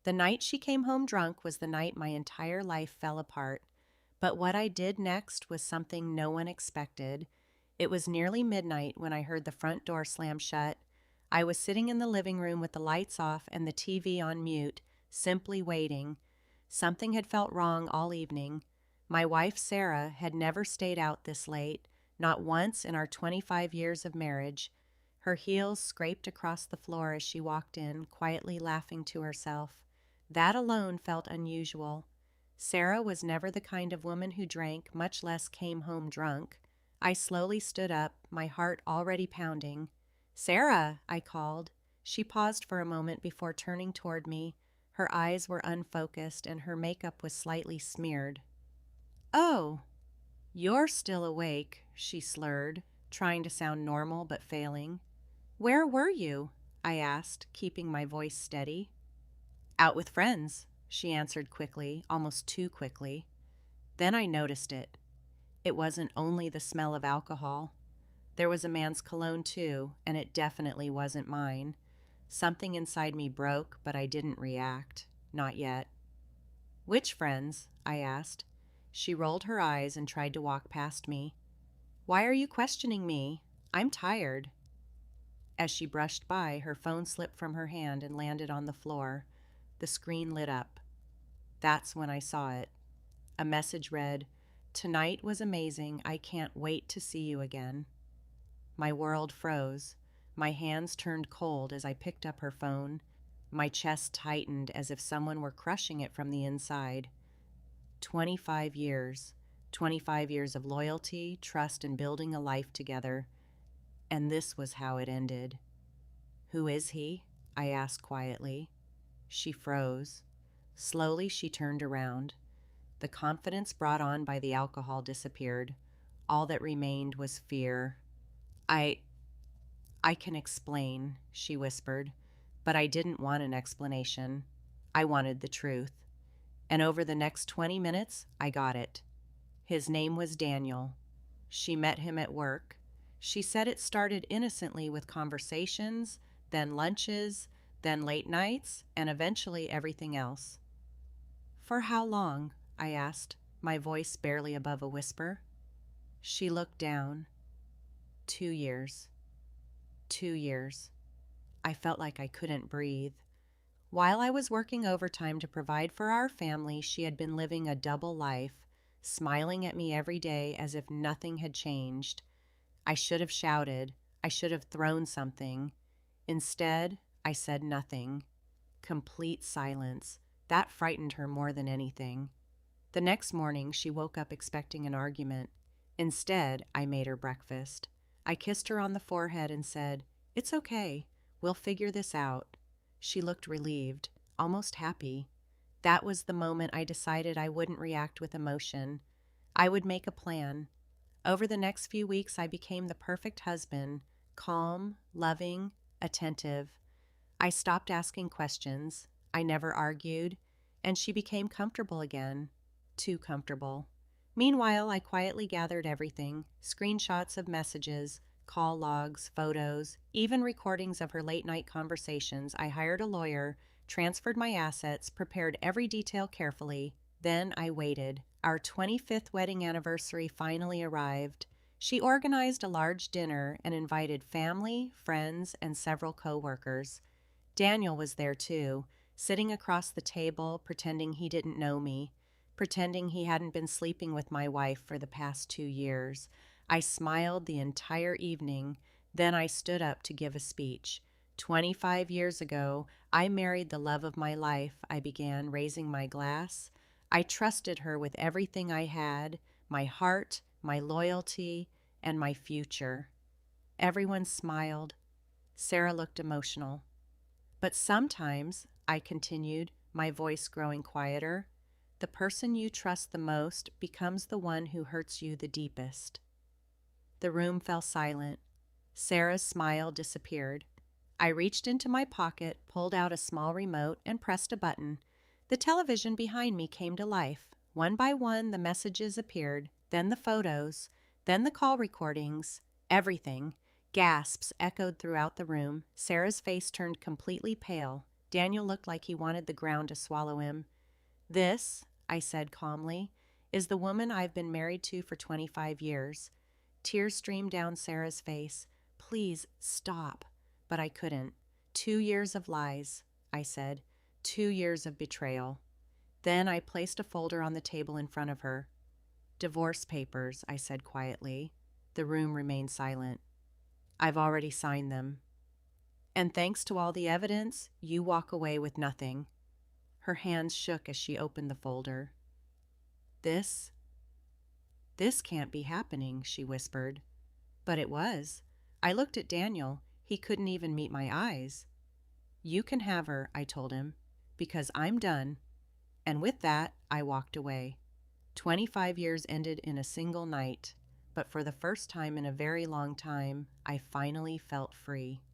The night she came home drunk was the night my entire life fell apart. But what I did next was something no one expected. It was nearly midnight when I heard the front door slam shut. I was sitting in the living room with the lights off and the TV on mute, simply waiting. Something had felt wrong all evening. My wife, Sarah, had never stayed out this late, not once in our 25 years of marriage. Her heels scraped across the floor as she walked in, quietly laughing to herself. That alone felt unusual. Sarah was never the kind of woman who drank, much less came home drunk. I slowly stood up, my heart already pounding. "Sarah," I called. She paused for a moment before turning toward me. Her eyes were unfocused and her makeup was slightly smeared. "Oh, you're still awake," she slurred, trying to sound normal but failing. "Where were you?" I asked, keeping my voice steady. "Out with friends," she answered quickly, almost too quickly. Then I noticed it. It wasn't only the smell of alcohol. There was a man's cologne too, and it definitely wasn't mine. Something inside me broke, but I didn't react. Not yet. "Which friends?" I asked. She rolled her eyes and tried to walk past me. "Why are you questioning me? I'm tired." As she brushed by, her phone slipped from her hand and landed on the floor. The screen lit up. That's when I saw it. A message read, "Tonight was amazing. I can't wait to see you again." My world froze. My hands turned cold as I picked up her phone. My chest tightened as if someone were crushing it from the inside. 25 years. 25 years of loyalty, trust, and building a life together. And this was how it ended. "Who is he?" I asked quietly. She froze. Slowly she turned around. The confidence brought on by the alcohol disappeared. All that remained was fear. I can explain," she whispered, but I didn't want an explanation. I wanted the truth. And over the next 20 minutes, I got it. His name was Daniel. She met him at work. She said it started innocently with conversations, then lunches, then late nights, and eventually everything else. "For how long?" I asked, my voice barely above a whisper. She looked down. 2 years. 2 years. I felt like I couldn't breathe. While I was working overtime to provide for our family, she had been living a double life, smiling at me every day as if nothing had changed. I should have shouted. I should have thrown something. Instead, I said nothing. Complete silence. That frightened her more than anything. The next morning, she woke up expecting an argument. Instead, I made her breakfast. I kissed her on the forehead and said, "It's okay. We'll figure this out." She looked relieved, almost happy. That was the moment I decided I wouldn't react with emotion. I would make a plan. Over the next few weeks, I became the perfect husband, calm, loving, attentive. I stopped asking questions. I never argued, and she became comfortable again. Too comfortable. Meanwhile, I quietly gathered everything, screenshots of messages, call logs, photos, even recordings of her late-night conversations. I hired a lawyer, transferred my assets, prepared every detail carefully. Then I waited. Our 25th wedding anniversary finally arrived. She organized a large dinner and invited family, friends, and several co-workers. Daniel was there too, sitting across the table, pretending he didn't know me, pretending he hadn't been sleeping with my wife for the past 2 years. I smiled the entire evening. Then I stood up to give a speech. 25 years ago, I married the love of my life, I began, raising my glass. I trusted her with everything I had, my heart, my loyalty, and my future. Everyone smiled. Sarah looked emotional. "But sometimes," I continued, my voice growing quieter, "the person you trust the most becomes the one who hurts you the deepest." The room fell silent. Sarah's smile disappeared. I reached into my pocket, pulled out a small remote, and pressed a button. The television behind me came to life. One by one, the messages appeared, then the photos, then the call recordings, everything. Gasps echoed throughout the room. Sarah's face turned completely pale. Daniel looked like he wanted the ground to swallow him. "This," I said calmly, "is the woman I've been married to for 25 years. Tears streamed down Sarah's face. "Please, stop." But I couldn't. 2 years of lies, I said. 2 years of betrayal. Then I placed a folder on the table in front of her. "Divorce papers," I said quietly. The room remained silent. "I've already signed them. And thanks to all the evidence, you walk away with nothing." Her hands shook as she opened the folder. This can't be happening," she whispered. But it was. I looked at Daniel. He couldn't even meet my eyes. "You can have her," I told him, "because I'm done." And with that, I walked away. 25 years ended in a single night, but for the first time in a very long time, I finally felt free.